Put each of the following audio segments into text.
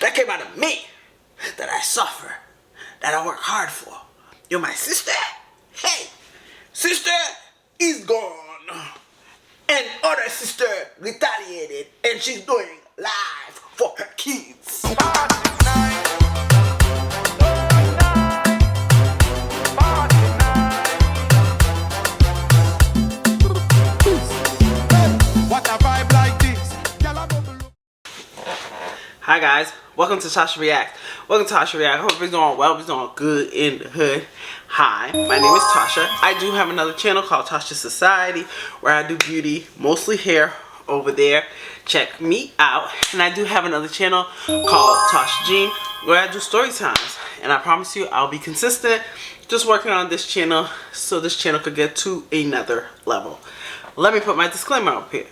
that came out of me, that I suffer, that I work hard for. You're my sister? Hey, sister is gone. And other sister retaliated, and she's doing live for her kids. Hi guys, welcome to Tasha React. Welcome to Tasha React. Hope you're doing well, you're doing good in the hood. Hi, my name is Tasha. I do have another channel called Tachassociety where I do beauty, mostly hair over there. Check me out. And I do have another channel called Tasha Jean where I do story times. And I promise you I'll be consistent, just working on this channel so this channel could get to another level. Let me put my disclaimer up here.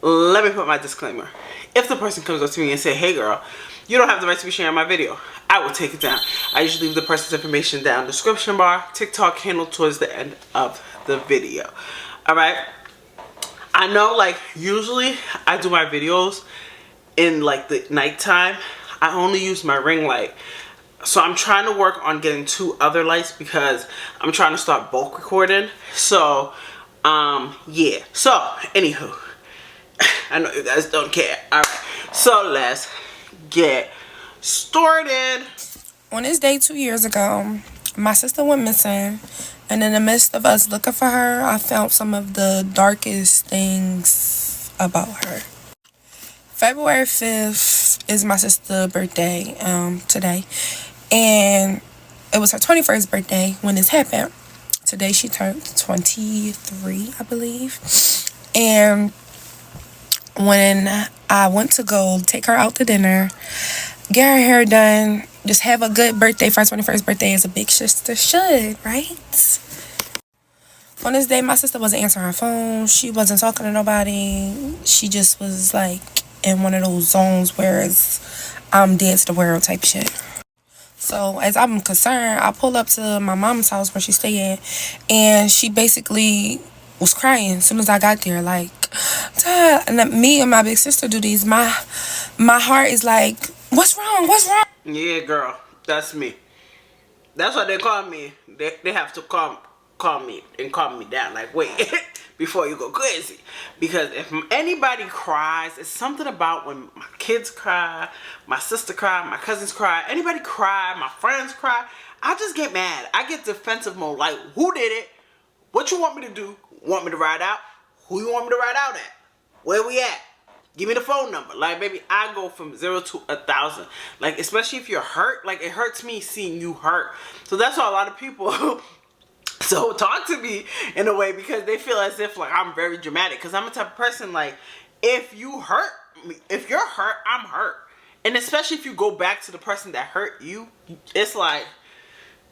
Let me put my disclaimer. If the person comes up to me and say, hey girl, you don't have the right to be sharing my video, I will take it down. I usually leave the person's information down in the description bar, TikTok handle towards the end of the video. Alright? I know, like, usually I do my videos in like the nighttime. I only use my ring light. So I'm trying to work on getting 2 other lights because I'm trying to start bulk recording. So, yeah. So, anywho. I know you guys don't care. Alright, so let's get started. On this day 2 years ago, my sister went missing, and in the midst of us looking for her, I found some of the darkest things about her. February 5th is my sister's birthday, today, and it was her 21st birthday when this happened. Today she turned 23, I believe, and when I went to go take her out to dinner, get her hair done, just have a good birthday for her 21st birthday as a big sister should, right? On this day, my sister wasn't answering her phone. She wasn't talking to nobody. She just was like in one of those zones where it's I'm dead to the world type shit. So as I'm concerned, I pull up to my mom's house where she stayed, and she basically was crying as soon as I got there, like, Dad, and me and my big sister do these. My heart is like, what's wrong? What's wrong? Yeah, girl, that's me. That's what they call me. They have to call me and calm me down. Like, wait, before you go crazy. Because if anybody cries, it's something about when my kids cry, my sister cry, my cousins cry, anybody cry, my friends cry, I just get mad. I get defensive mode. Like, who did it? What you want me to do? Want me to ride out? Who you want me to ride out at? Where we at? Give me the phone number. Like, baby, I go from 0 to 1,000. Like, especially if you're hurt. Like, it hurts me seeing you hurt. So that's why a lot of people so talk to me in a way, because they feel as if like I'm very dramatic. Because I'm the type of person, like, if you hurt me, if you're hurt, I'm hurt. And especially if you go back to the person that hurt you, it's like,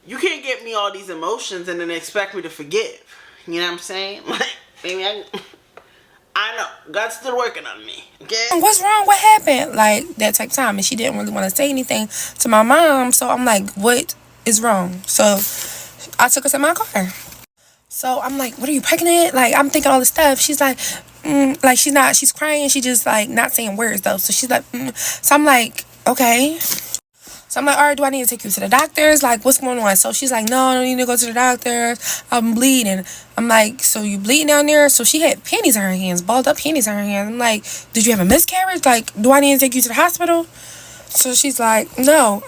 you can't get me all these emotions and then expect me to forgive. You know what I'm saying? Like, maybe I know. God's still working on me. Okay? What's wrong? What happened? Like, that type of time. And she didn't really want to say anything to my mom. So I'm like, what is wrong? So I took her to my car. So I'm like, what, are you pregnant? Like, I'm thinking all this stuff. She's like, like, she's crying. She just like not saying words though. So she's like, So I'm like, okay. So I'm like, all right, do I need to take you to the doctors? Like, what's going on? So she's like, no, I don't need to go to the doctors. I'm bleeding. I'm like, so you bleeding down there? So she had panties in her hands, balled up panties in her hands. I'm like, did you have a miscarriage? Like, do I need to take you to the hospital? So she's like, no.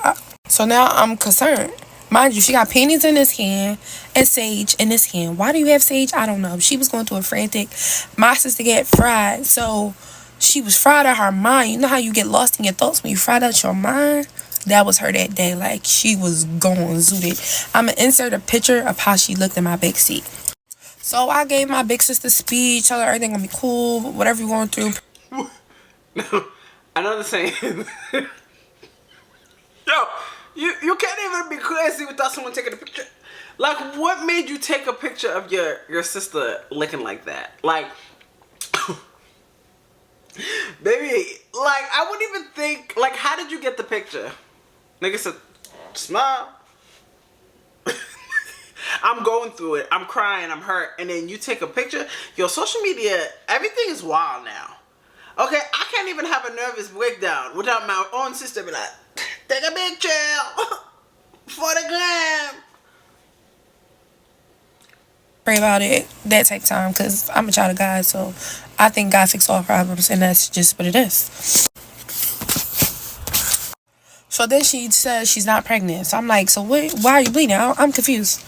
So now I'm concerned. Mind you, she got panties in this hand and sage in this hand. Why do you have sage? I don't know. She was going through a frantic. My sister get fried. So she was fried out her mind. You know how you get lost in your thoughts when you fried out your mind? That was her that day. Like, she was going zooted. I'm going to insert a picture of how she looked in my big seat. So I gave my big sister speech, tell her everything going to be cool, whatever you're going through. No, another saying. Yo, you can't even be crazy without someone taking a picture. Like, what made you take a picture of your sister looking like that? Like, baby, like, I wouldn't even think, like, how did you get the picture? Nigga said, smile. I'm going through it. I'm crying. I'm hurt. And then you take a picture. Yo, social media, everything is wild now. Okay, I can't even have a nervous breakdown without my own sister be like, Take a picture for the gram. Pray about it that type of time, because I'm a child of God, so I think God fixes all problems, and that's just what it is. So then she says she's not pregnant. So I'm like, so what, why are you bleeding? I'm confused.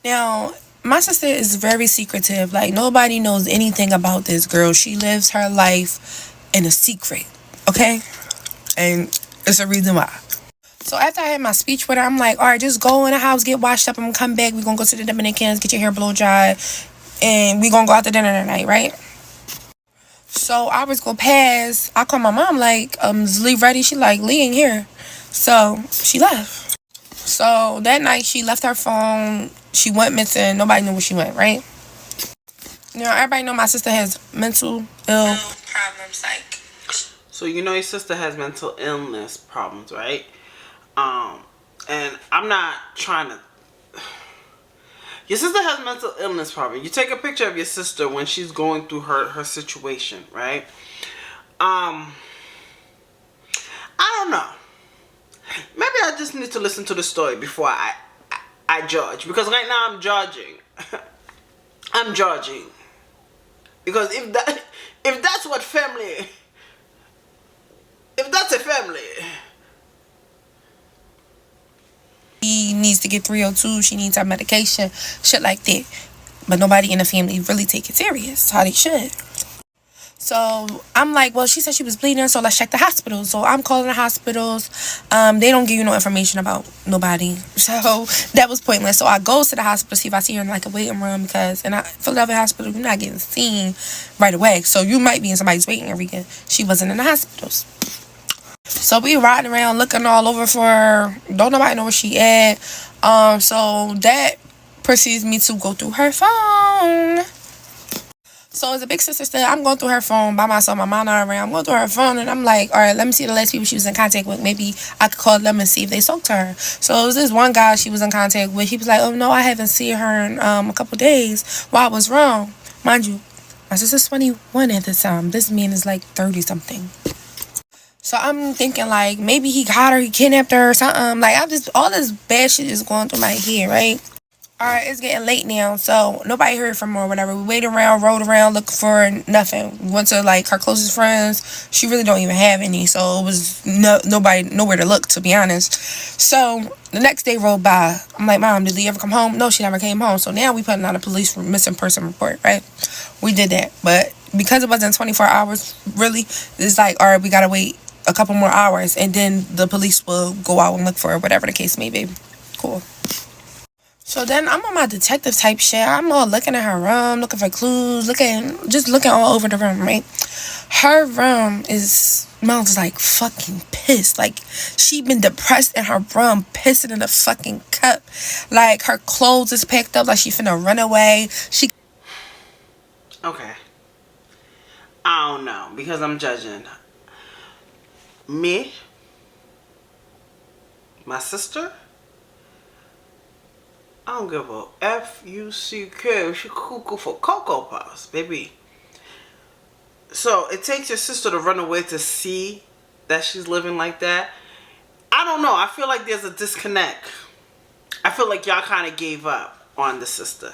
Now, my sister is very secretive. Like, nobody knows anything about this girl. She lives her life in a secret, okay? And it's a reason why. So after I had my speech with her, I'm like, all right, just go in the house, get washed up, I'm gonna come back. We're gonna go to the Dominicans, get your hair blow dry, and we're gonna go out to dinner tonight, right? So hours go past. I call my mom, like, is Lee ready? She like, Lee ain't here. So she left. So that night she left her phone. She went missing. Nobody knew where she went, right? You know, everybody know my sister has mental ill problems, like. So you know your sister has mental illness problems, right? And I'm not trying to. Your sister has mental illness problem. You take a picture of your sister when she's going through her situation, right? I don't know. Maybe I just need to listen to the story before I judge. Because right now I'm judging. I'm judging. Because if that's what family, if that's a family. She needs to get 302. She needs her medication. Shit like that. But nobody in the family really take it serious. How they should. So I'm like, well, she said she was bleeding, so let's check the hospitals. So I'm calling the hospitals. They don't give you no information about nobody. So that was pointless. So I go to the hospital, see if I see her in like a waiting room, because in a Philadelphia hospital, you're not getting seen right away. So you might be in somebody's waiting area. She wasn't in the hospitals. So we riding around looking all over for her. Don't nobody know where she at. So that proceeds me to go through her phone. So as a big sister said, I'm going through her phone by myself. My mom not around. I'm going through her phone and I'm like, all right, let me see the last people she was in contact with. Maybe I could call them and see if they spoke to her. So it was this one guy she was in contact with. He was like, oh no, I haven't seen her in a couple days. Well, I was wrong. Mind you, my sister's 21 at this time. This man is like 30 something. So I'm thinking like maybe he got her, he kidnapped her or something. Like all this bad shit is going through my head, right? Alright, it's getting late now, so nobody heard from her or whatever. We waited around, rode around, looking for her, nothing. We went to like her closest friends. She really don't even have any, so it was nowhere to look, to be honest. So the next day rolled by. I'm like, Mom, did Lee ever come home? No, she never came home. So now we putting out a police missing person report, right? We did that, but because it wasn't 24 hours, really, it's like, alright, we gotta wait a couple more hours, and then the police will go out and look for her, whatever the case may be. Cool. So then I'm on my detective type shit. I'm all looking at her room, looking for clues, looking all over the room, right? Her room smells like fucking piss. Like, she been depressed in her room, pissing in a fucking cup. Like, her clothes is packed up like she finna run away. Okay. I don't know, because I'm judging. Me? My sister? I don't give a F-U-C-K. She cuckoo for Cocoa Puffs, baby. So it takes your sister to run away to see that she's living like that. I don't know. I feel like there's a disconnect. I feel like y'all kind of gave up on the sister.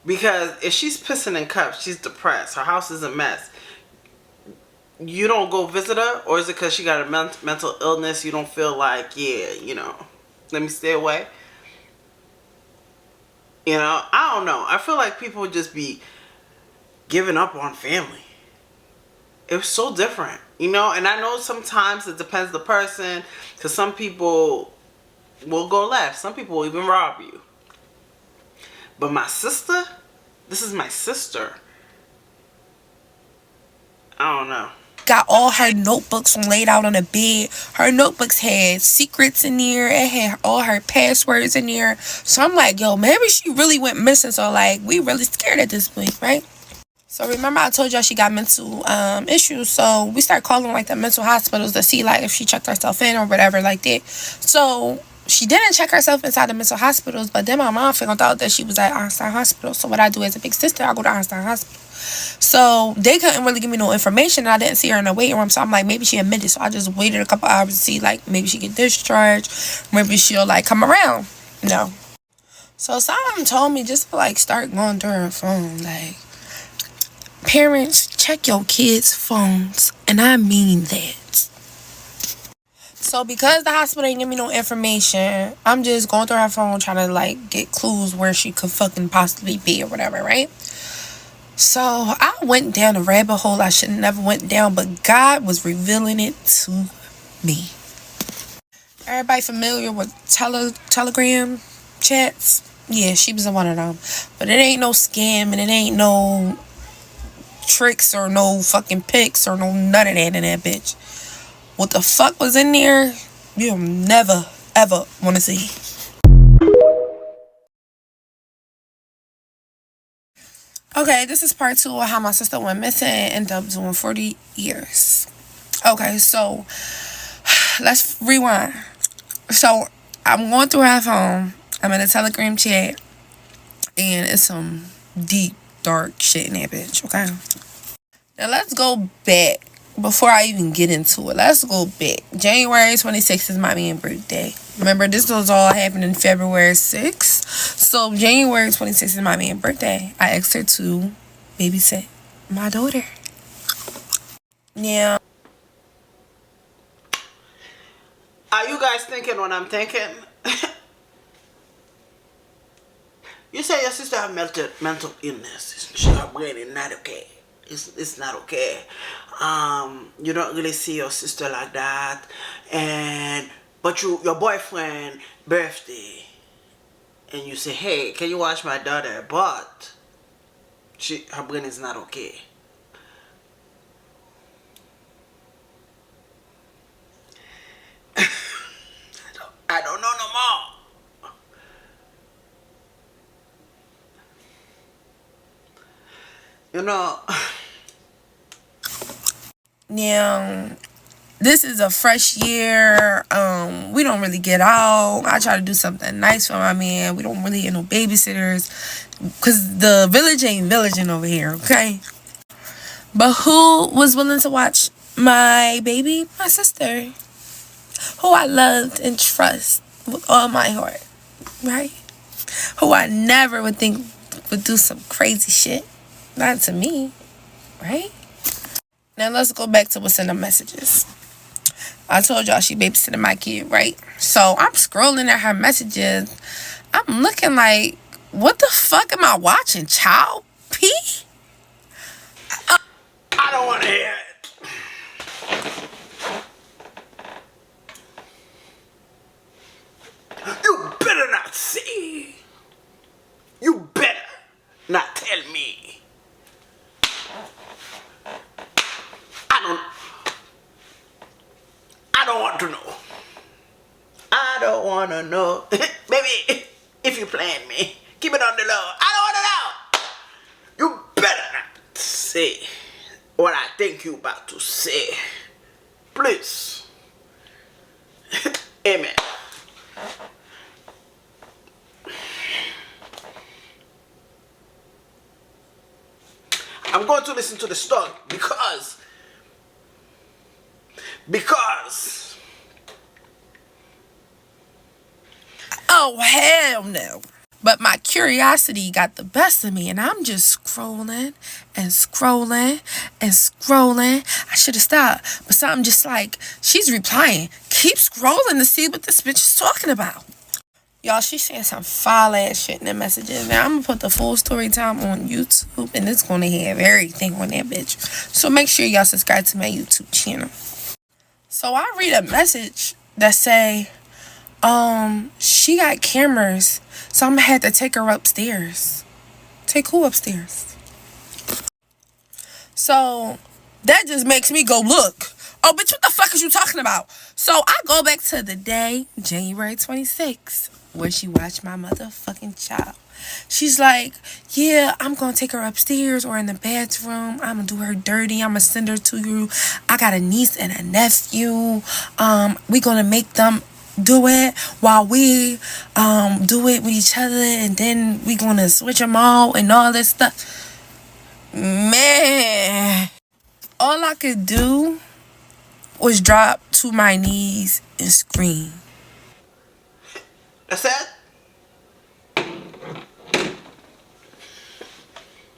Because if she's pissing in cups, she's depressed. Her house is a mess. You don't go visit her? Or is it because she got a mental illness? You don't feel like, yeah, let me stay away? I don't know. I feel like people would just be giving up on family. It was so different, and I know sometimes it depends the person, because some people will go left. Some people will even rob you. But my sister, this is my sister. I don't know. Got all her notebooks laid out on the bed. Her notebooks had secrets in there. It had all her passwords in there. So I'm like, yo, maybe she really went missing. So like, we really scared at this point, right? So remember I told y'all she got mental issues. So we start calling like the mental hospitals to see like if she checked herself in or whatever like that. So she didn't check herself inside the mental hospitals. But then my mom found out that she was at Einstein Hospital. So what I do as a big sister, I go to Einstein Hospital. So they couldn't really give me no information. I didn't see her in the waiting room, so I'm like, maybe she admitted. So I just waited a couple hours to see, like, maybe she get discharged, maybe she'll like come around. No. So someone told me just to like start going through her phone. Like, parents, check your kids' phones, and I mean that. So because the hospital ain't give me no information, I'm just going through her phone trying to like get clues where she could fucking possibly be or whatever, right? So I went down a rabbit hole I should have never went down, but God was revealing it to me. Everybody familiar with Telegram chats? Yeah, she was in one of them. But it ain't no scam, and it ain't no tricks or no fucking pics or no none of that in that bitch. What the fuck was in there, you'll never ever want to see. Okay, this is part 2 of how my sister went missing and ended up doing 40 years. Okay, so let's rewind. So I'm going through her phone. I'm in a Telegram chat, and it's some deep, dark shit in that bitch, okay? Now let's go back. Before I even get into it, let's go back. January 26th is my man's birthday. Remember, this was all happening February 6th. So January 26th is my man's birthday. I asked her to babysit my daughter. Yeah. Are you guys thinking what I'm thinking? You say your sister have mental illness. Her brain is not okay. It's not okay. You don't really see your sister like that, but your boyfriend birthday, and you say, hey, can you watch my daughter? But her brain is not okay. I don't know no more. You know. Now, this is a fresh year. We don't really get out. I try to do something nice for my man. We don't really get no babysitters because the village ain't villaging over here, okay? But who was willing to watch my baby? My sister, who I loved and trust with all my heart, right? Who I never would think would do some crazy shit. Not to me, right? Now let's go back to what's in the messages. I told y'all she babysitting my kid, right? So I'm scrolling at her messages. I'm looking like, what the fuck am I watching? Child P? I don't want to hear it. You better not see. You better not tell me. I don't want to know. I don't want to know. Baby, if you plan me, keep it on the low. I don't want to know. You better not say what I think you about to say. Please. Amen. I'm going to listen to the story because oh, hell no. But my curiosity got the best of me, and I'm just scrolling and scrolling and scrolling. I should have stopped, but something just like, she's replying. Keep scrolling to see what this bitch is talking about. Y'all, she's saying some foul ass shit in the messages. Now, I'm going to put the full story time on YouTube, and it's going to have everything on that bitch. So make sure y'all subscribe to my YouTube channel. So I read a message that say, she got cameras, so I'm gonna have to take her upstairs. Take who upstairs? So that just makes me go look. Oh, bitch, what the fuck is you talking about? So I go back to the day, January 26th, where she watched my motherfucking child. She's like, yeah, I'm gonna take her upstairs or in the bathroom. I'm gonna do her dirty. I'm gonna send her to you. I got a niece and a nephew. We gonna make them do it while we do it with each other, and then we gonna switch them all and all this stuff. Man, all I could do was drop to my knees and scream. That's it?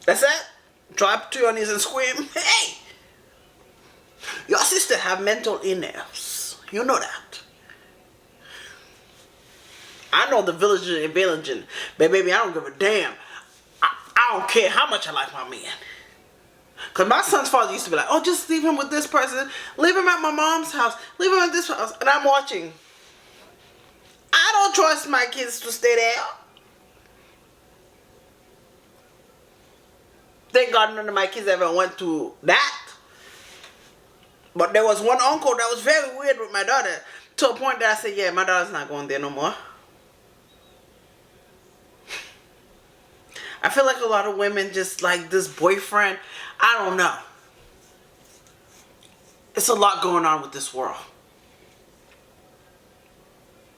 That's it? Drop to your knees and scream. Hey! Your sister have mental illness. You know that. I know the villager and villaging, but baby, I don't give a damn. I don't care how much I like my man. Because my son's father used to be like, oh, just leave him with this person. Leave him at my mom's house. Leave him at this house. And I'm watching. I don't trust my kids to stay there. Thank God none of my kids ever went to that. But there was one uncle that was very weird with my daughter. To a point that I said, yeah, my daughter's not going there no more. I feel like a lot of women just like this boyfriend. I don't know. It's a lot going on with this world.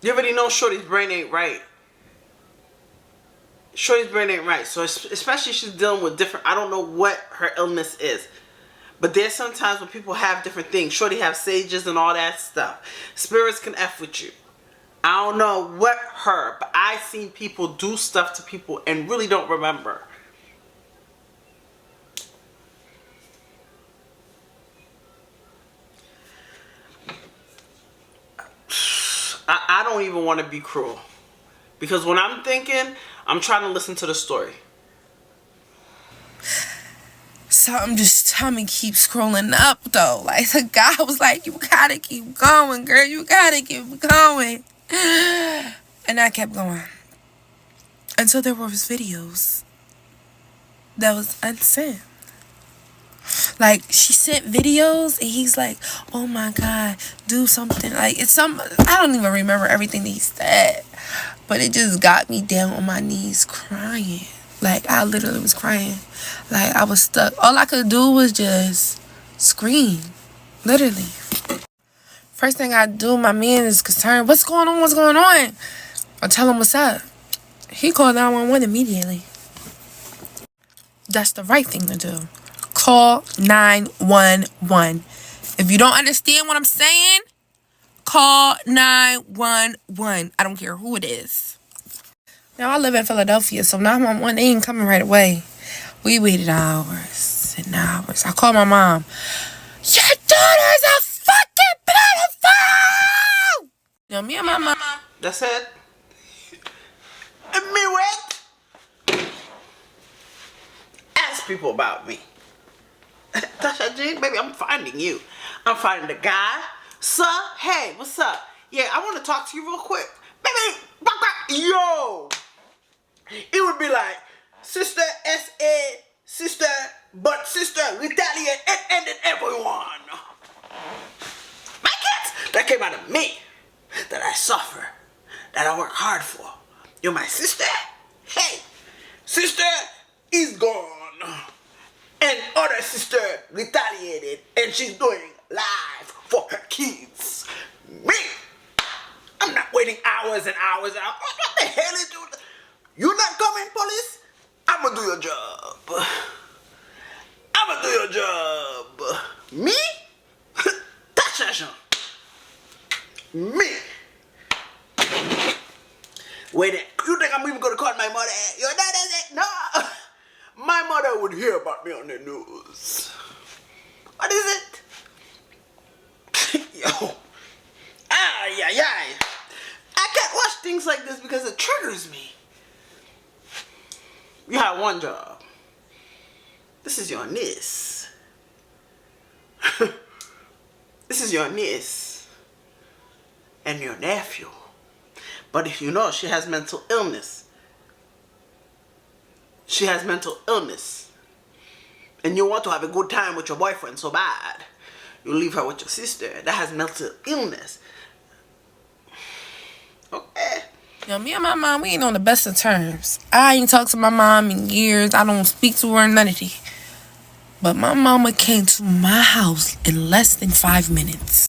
You already know Shorty's brain ain't right. Shorty's brain ain't right. So especially she's dealing with different, I don't know what her illness is. But there's sometimes when people have different things. Shorty have sages and all that stuff. Spirits can F with you. I don't know what her, but I seen people do stuff to people and really don't remember. I don't even want to be cruel. Because when I'm thinking, I'm trying to listen to the story. Something just tell me keep scrolling up though. Like the guy was like, you gotta keep going, girl. You gotta keep going. And I kept going. Until there was videos that was unsent. Like she sent videos and he's like, oh my God, do something. Like it's I don't even remember everything that he said. But it just got me down on my knees crying. Like I literally was crying. Like I was stuck. All I could do was just scream. Literally. First thing I do, my man is concerned. What's going on? What's going on? I tell him what's up. He called 911 immediately. That's the right thing to do. Call 911. If you don't understand what I'm saying, call 911. I don't care who it is. Now, I live in Philadelphia, so 911, they ain't coming right away. We waited hours and hours. I called my mom. Your daughter's a fucking pedophile! You know, me and my mom. That's it. And me what? Ask people about me. Tasha G, baby, I'm finding you. I'm finding the guy. Sir, hey, what's up? Yeah, I want to talk to you real quick. Baby, yo. It would be like, sister, S.A., sister, but sister, retaliate, and ended everyone. My kids, that came out of me. That I suffer. That I work hard for. You're my sister? Hey, sister is gone. And other sister retaliated and she's doing live for her kids. Me, I'm not waiting hours and hours and hours. What the hell is you? You not coming, police? I'ma do your job. I'ma do your job. Me? Taxation. Me. Wait, you think I'm even gonna call my mother? Your dad is it? No. My mother would hear about me on the news. What is it? Yo. Ay, ay, ay. I can't watch things like this because it triggers me. You have one job. This is your niece. This is your niece. And your nephew. But if you know she has mental illness. She has mental illness. And you want to have a good time with your boyfriend so bad. You leave her with your sister that has mental illness. Okay. Yo, me and my mom, we ain't on the best of terms. I ain't talked to my mom in years. I don't speak to her, none of that. But my mama came to my house in less than 5 minutes.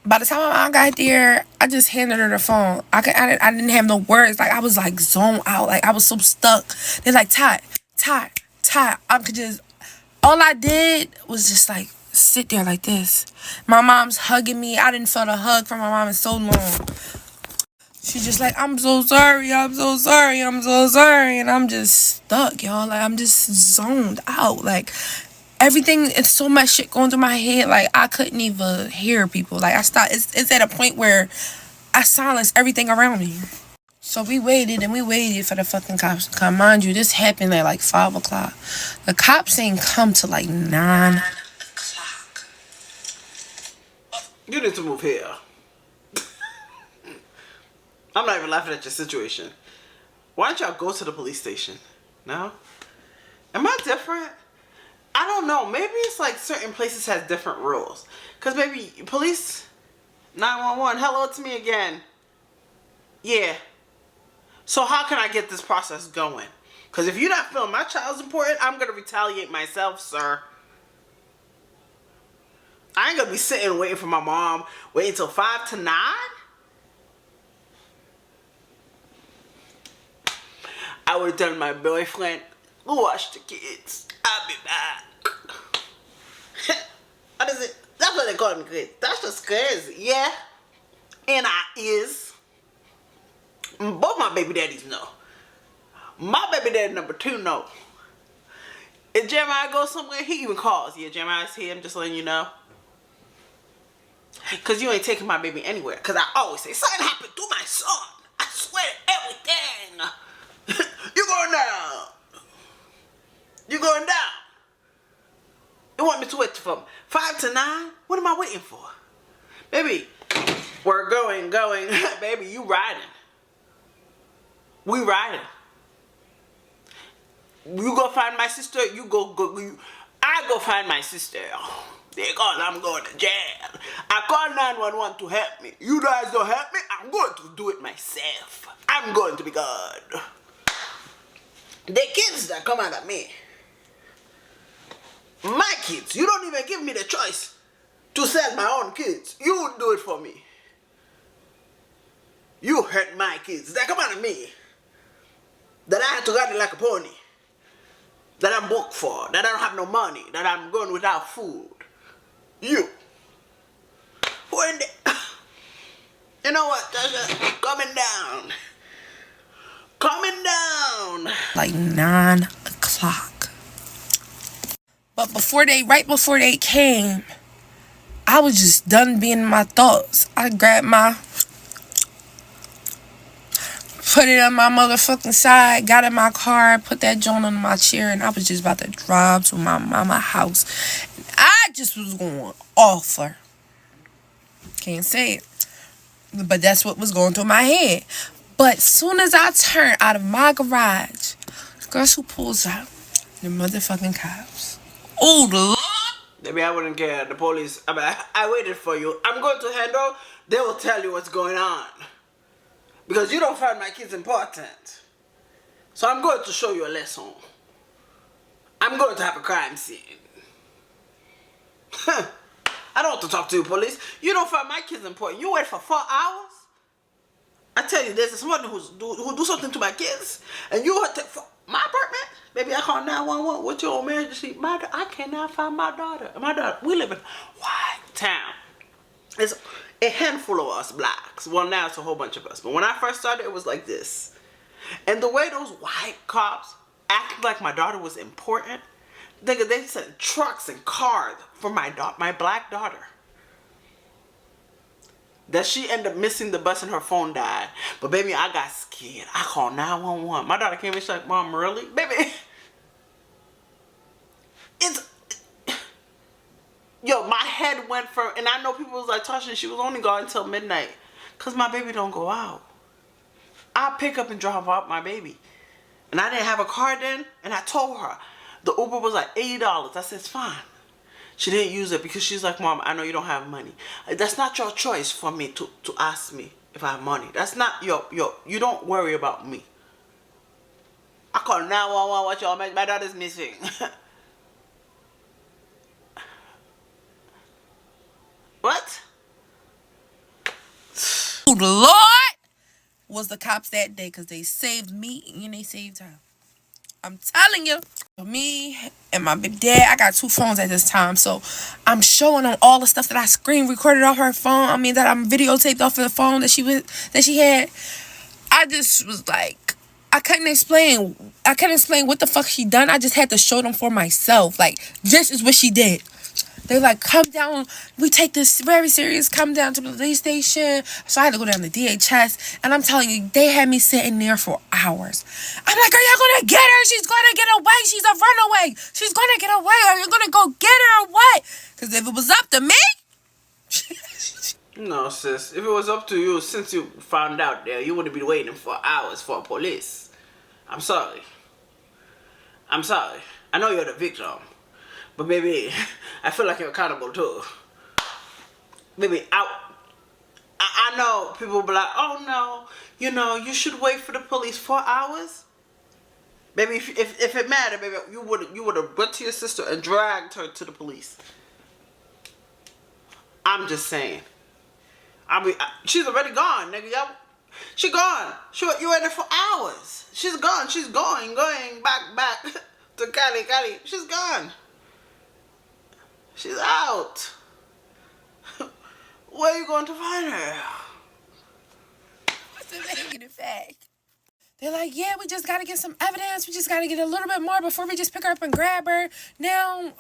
By the time my mom got there, I just handed her the phone. I didn't have no words. Like, I was like zoned out. Like, I was so stuck. They're like, Todd, Ty, I could just, all I did was just like sit there like this. My mom's hugging me. I didn't feel a hug from my mom in so long. She's just like, I'm so sorry, I'm so sorry, I'm so sorry. And I'm just stuck, y'all. Like, I'm just zoned out. Like, everything, it's so much shit going through my head. Like, I couldn't even hear people. Like, I stopped. It's at a point where I silenced everything around me. So we waited and we waited for the fucking cops to come. Mind you, this happened at like 5 o'clock. The cops ain't come till like 9 o'clock. You need to move here. I'm not even laughing at your situation. Why don't y'all go to the police station? No? Am I different? I don't know. Maybe it's like certain places has different rules. Because maybe police 911. Hello, it's me again. Yeah. So how can I get this process going? Because if you're not feeling my child's important, I'm going to retaliate myself, sir. I ain't going to be sitting waiting for my mom, waiting till 5 to 9. I would tell my boyfriend, go watch the kids. I'll be back. What is it? That's what they call me, kids. That's just crazy. Yeah. And I is. Both my baby daddies know. My baby daddy number 2 know. If Jeremiah goes somewhere, he even calls. Yeah, Jeremiah's here. I'm just letting you know. Because you ain't taking my baby anywhere. Because I always say, something happened to my son. I swear everything. You going down. You going down. You want me to wait from 5 to 9? What am I waiting for? Baby, we're going. Baby, you riding. We riding. You go find my sister, I go find my sister. Because I'm going to jail. I call 911 to help me. You guys don't help me, I'm going to do it myself. I'm going to be good. The kids that come out of me, my kids, you don't even give me the choice to sell my own kids. You would do it for me. You hurt my kids that come out of me, that I had to ride it like a pony, that I'm booked for, that I don't have no money, that I'm going without food. You. When you know what, Tasha? Coming down. Coming down. Like 9 o'clock. But right before they came, I was just done being in my thoughts. I grabbed put it on my motherfucking side, got in my car, put that joint on my chair, and I was just about to drive to my mama's house. And I just was going off her. Can't say it. But that's what was going through my head. But soon as I turn out of my garage, guess who pulls out? The motherfucking cops. Oh, the Lord. Maybe I wouldn't care. The police, I waited for you. I'm going to handle. They will tell you what's going on. Because you don't find my kids important. So I'm going to show you a lesson. I'm going to have a crime scene. I don't want to talk to you, police. You don't find my kids important. You wait for 4 hours? I tell you, there's someone who do something to my kids, and you take my apartment. Baby, I call 911. What's your emergency? I cannot find my daughter. We live in white town. It's a handful of us blacks. Well, now it's a whole bunch of us. But when I first started, it was like this. And the way those white cops acted like my daughter was important, they sent trucks and cars for my black daughter. That she ended up missing the bus and her phone died. But baby, I got scared. I called 911. My daughter came in, she's like, Mom, really? Baby, yo, my head went from, and I know people was like, Tasha, she was only gone until midnight. Because my baby don't go out. I pick up and drop off my baby. And I didn't have a car then, and I told her. The Uber was like $80. I said, it's fine. She didn't use it because she's like, Mom, I know you don't have money. That's not your choice for me to ask me if I have money. That's not you don't worry about me. I call 911, what y'all make? My daughter's missing. What? Oh, the Lord was the cops that day because they saved me and they saved her. I'm telling you. Me and my big dad, I got 2 phones at this time, so I'm showing them all the stuff that I screen recorded off her phone. I mean, that I'm videotaped off of the phone that she had. I just was like, I couldn't explain. I couldn't explain what the fuck she done. I just had to show them for myself. Like, this is what she did. They're like, come down. We take this very serious. Come down to the police station. So I had to go down to DHS. And I'm telling you, they had me sitting there for hours. I'm like, are you going to get her? She's going to get away. She's a runaway. She's going to get away. Are you going to go get her or what? Because if it was up to me. No, sis. If it was up to you, since you found out there, you wouldn't be waiting for hours for police. I'm sorry. I'm sorry. I know you're the victim. But baby, I feel like you're accountable too. Baby, I know people will be like, oh no, you should wait for the police 4 hours. Baby, if it mattered, baby, you would have went to your sister and dragged her to the police. I'm just saying. She's already gone, nigga. She gone. You waited for hours. She's gone. She's going back to Cali. She's gone. She's out. Where are you going to find her? What's the making it fact? They're like, yeah, we just gotta get some evidence. We just gotta get a little bit more before we just pick her up and grab her. Now,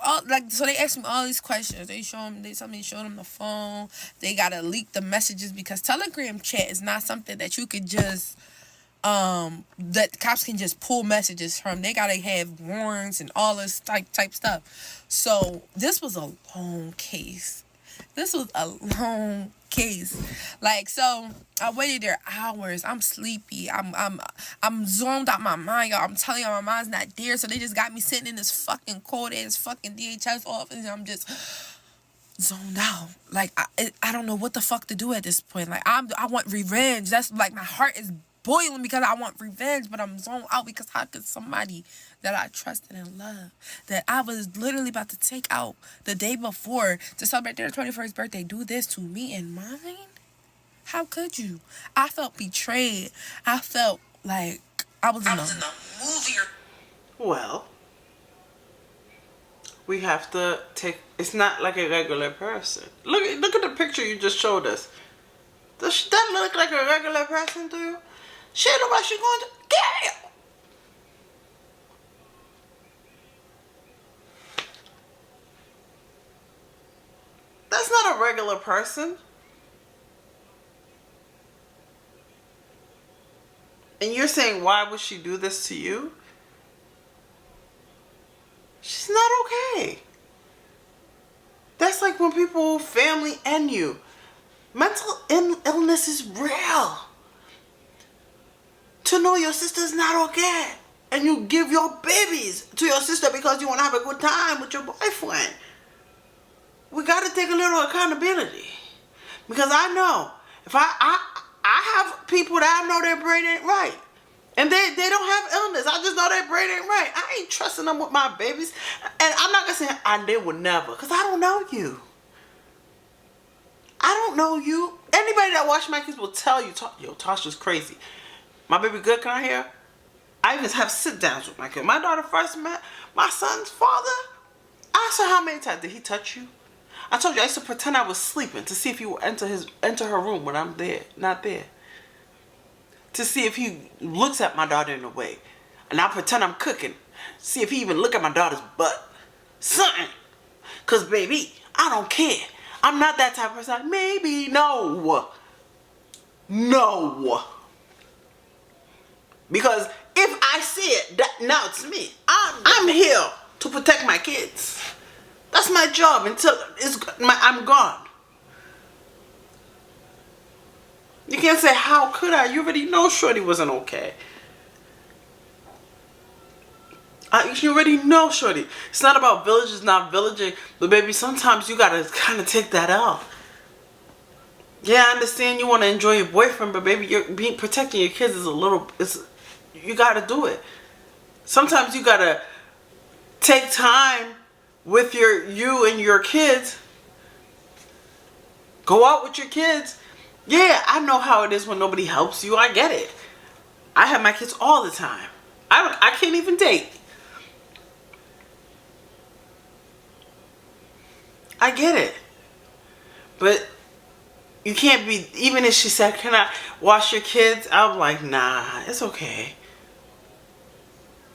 so they asked me all these questions. They told me to show them the phone. They gotta leak the messages because Telegram chat is not something that you could just that cops can just pull messages from. They gotta have warrants and all this type stuff. So this was a long case. Like, so I waited there hours. I'm sleepy. I'm zoned out my mind, y'all. I'm telling y'all, my mind's not there. So they just got me sitting in this fucking cold ass fucking DHS office, and I'm just zoned out. Like, I don't know what the fuck to do at this point. Like, I want revenge. That's like, my heart is boiling because I want revenge, but I'm zoned out because how could somebody that I trusted and loved, that I was literally about to take out the day before to celebrate their 21st birthday, do this to me and mine? How could you? I felt betrayed. I felt like I was in a movie. Well, we have to take. It's not like a regular person. Look at the picture you just showed us. Does that look like a regular person to you? She don't know what she's going to get. That's not a regular person. And you're saying, why would she do this to you? She's not okay. That's like when people, family end you. Mental illness is real. To know your sister's not okay, and you give your babies to your sister because you want to have a good time with your boyfriend. We got to take a little accountability. Because I know, if I have people that I know their brain ain't right. And they don't have illness. I just know their brain ain't right. I ain't trusting them with my babies. And I'm not going to say they would never. Because I don't know you. I don't know you. Anybody that watch my kids will tell you, yo, Tasha's crazy. My baby good, can I hear? I even have sit-downs with my kid. My daughter first met my son's father. I asked her how many times, did he touch you? I told you I used to pretend I was sleeping to see if he would enter her room when I'm there, not there. To see if he looks at my daughter in a way. And I pretend I'm cooking. See if he even look at my daughter's butt. Something. Because, baby, I don't care. I'm not that type of person. Maybe, no. No. Because if I see it, now it's me. I'm here to protect my kids. That's my job until I'm gone. You can't say, how could I? You already know Shorty wasn't okay. You already know Shorty. It's not about village, it's not villaging. But baby, sometimes you gotta kind of take that out. Yeah, I understand you want to enjoy your boyfriend, but baby, protecting your kids is you gotta do it. Sometimes you gotta take time with you and your kids. Go out with your kids. Yeah, I know how it is when nobody helps you. I get it. I have my kids all the time. I can't even date. I get it. But you can't be, even if she said, can I wash your kids? I'm like, nah, it's okay.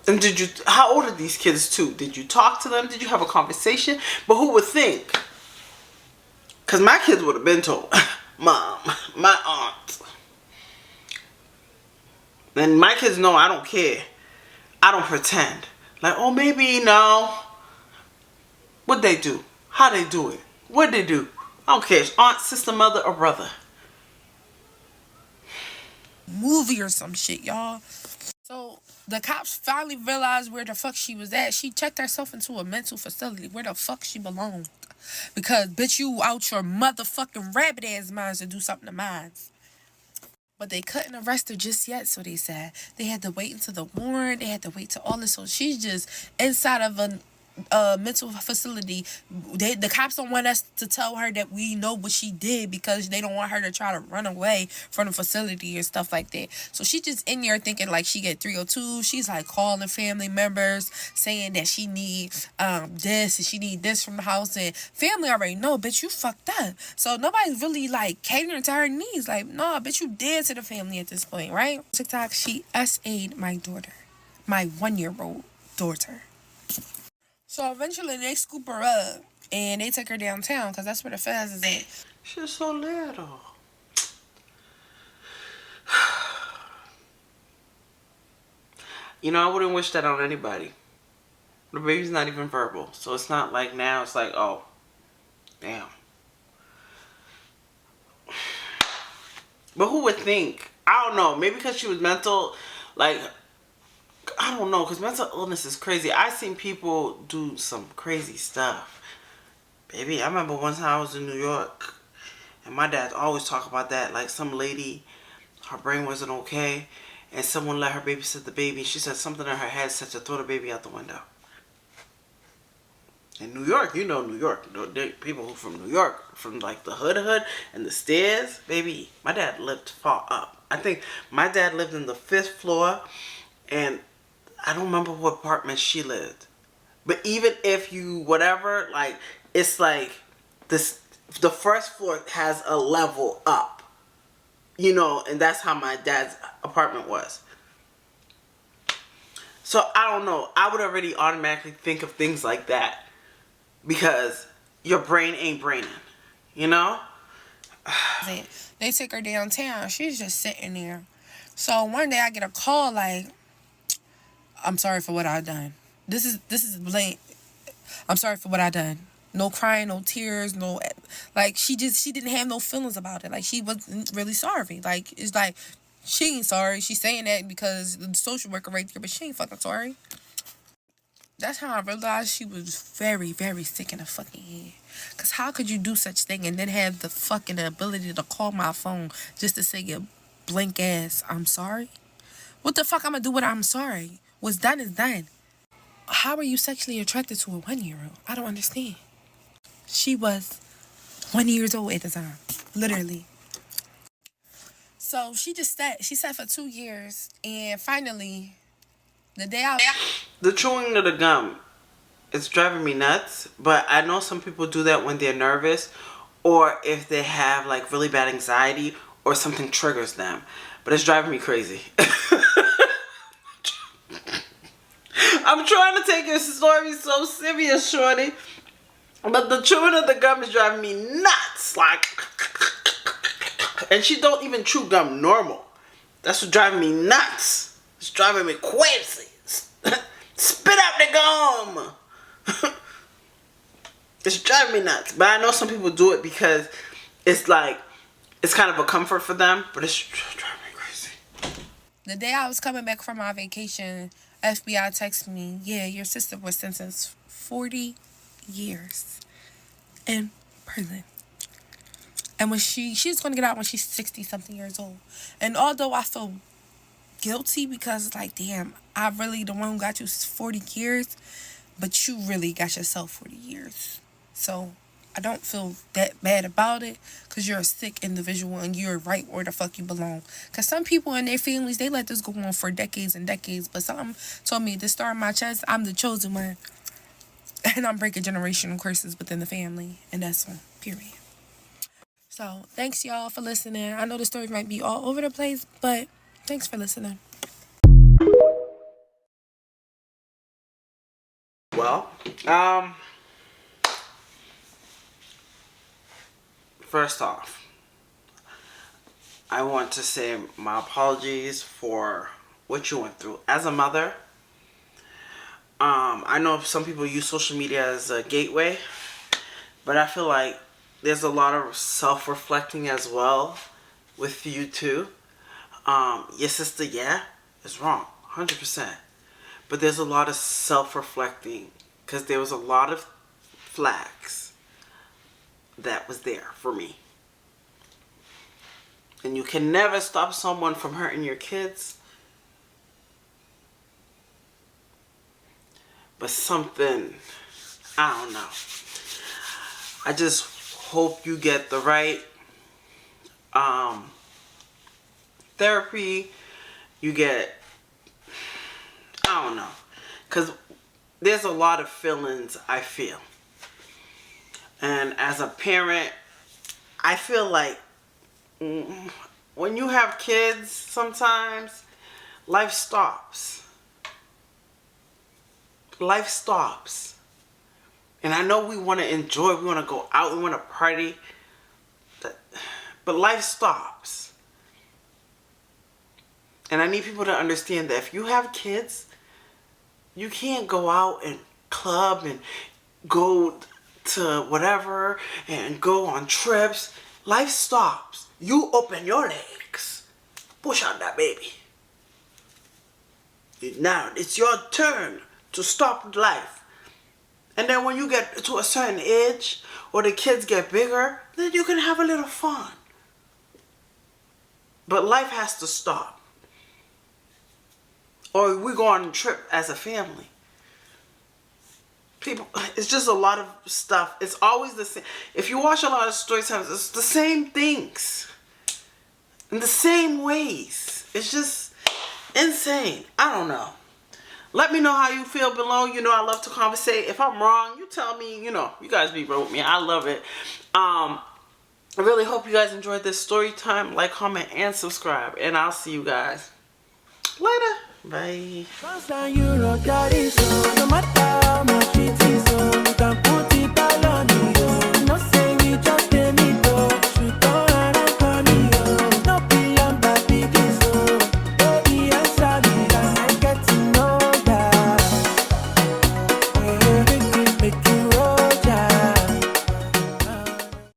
And how old are these kids too? Did you talk to them? Did you have a conversation? But who would think? Because my kids would have been told. Mom, my aunt. And my kids know I don't care. I don't pretend. Like, oh, maybe no. What'd they do? How they do it? What'd they do? I don't care. It's aunt, sister, mother, or brother. Movie or some shit, y'all. So the cops finally realized where the fuck she was at. She checked herself into a mental facility where the fuck she belonged. Because, bitch, you out your motherfucking rabbit ass minds to do something to mine. But they couldn't arrest her just yet, so they said. They had to wait until the warrant. They had to wait till all this. So she's just inside of a mental facility. The cops don't want us to tell her that we know what she did because they don't want her to try to run away from the facility or stuff like that. So she just in there thinking like she get 302. She's like calling family members saying that she need this and she need this from the house, and family already know, bitch, you fucked up. So nobody's really like catering to her needs. Like, no, bitch, you dead to the family at this point, right? TikTok, she SA'd my daughter, my 1-year-old daughter. So eventually they scoop her up and they take her downtown because that's where the feds is at. She's so little. You know, I wouldn't wish that on anybody. The baby's not even verbal. So it's not like now it's like, oh, damn. But who would think? I don't know. Maybe because she was mental, like, I don't know, because mental illness is crazy. I've seen people do some crazy stuff. Baby, I remember one time I was in New York, and my dad always talk about that. Like, some lady, her brain wasn't okay, and someone let her babysit the baby. She said something in her head said to throw the baby out the window. In New York, you know New York. People who from New York, from like the hood and the stairs, baby, my dad lived far up. I think my dad lived in the 5th floor, and I don't remember what apartment she lived. But even if you, whatever, like, it's like this, the first floor has a level up. You know, and that's how my dad's apartment was. So, I don't know. I would already automatically think of things like that. Because your brain ain't braining. You know? They took her downtown. She's just sitting there. So, one day I get a call like, I'm sorry for what I done. This is blatant. I'm sorry for what I done. No crying, no tears, no, like, she didn't have no feelings about it. Like, she wasn't really sorry. Like, it's like, she ain't sorry. She's saying that because the social worker right there, but she ain't fucking sorry. That's how I realized she was very, very sick in the fucking head. Because how could you do such thing and then have the fucking ability to call my phone just to say your blank ass, I'm sorry? What the fuck I'm gonna do with I'm sorry? What's done is done. How are you sexually attracted to a 1-year-old? I don't understand. She was 1 year old at the time. Literally. So she sat for 2 years, and finally, the day I... The chewing of the gum, it's driving me nuts. But I know some people do that when they're nervous, or if they have like really bad anxiety, or something triggers them. But it's driving me crazy. I'm trying to take your story so serious, shorty. But the chewing of the gum is driving me nuts. Like, and she don't even chew gum normal. That's what's driving me nuts. It's driving me crazy. Spit out the gum. It's driving me nuts. But I know some people do it because it's like, it's kind of a comfort for them. But it's driving me crazy. The day I was coming back from my vacation, FBI texted me, yeah, your sister was sentenced 40 years in prison. And when she's going to get out when she's 60-something years old. And although I feel guilty because, like, damn, I really the one who got you 40 years, but you really got yourself 40 years. So I don't feel that bad about it because you're a sick individual and you're right where the fuck you belong. Because some people and their families, they let this go on for decades and decades. But some told me to start my chest, I'm the chosen one. And I'm breaking generational curses within the family. And that's one, period. So, thanks y'all for listening. I know the story might be all over the place, but thanks for listening. Well, first off, I want to say my apologies for what you went through. As a mother, I know some people use social media as a gateway, but I feel like there's a lot of self-reflecting as well with you too. Your sister, yeah, is wrong, 100%. But there's a lot of self-reflecting because there was a lot of flags that was there for me. And you can never stop someone from hurting your kids. But something, I don't know. I just hope you get the right therapy. You get, I don't know. Because there's a lot of feelings I feel. And as a parent, I feel like when you have kids, sometimes life stops. Life stops. And I know we want to enjoy, we want to go out, we want to party, but life stops. And I need people to understand that if you have kids, you can't go out and club and go to whatever and go on trips. Life stops. You open your legs. Push out that baby. Now it's your turn to stop life. And then when you get to a certain age or the kids get bigger, then you can have a little fun. But life has to stop. Or we go on a trip as a family. People, it's just a lot of stuff. It's always the same. If you watch a lot of story times, it's the same things. In the same ways. It's just insane. I don't know. Let me know how you feel below. You know I love to conversate. If I'm wrong, you tell me. You know, you guys be real with me. I love it. I really hope you guys enjoyed this story time. Like, comment, and subscribe. And I'll see you guys later. Bye.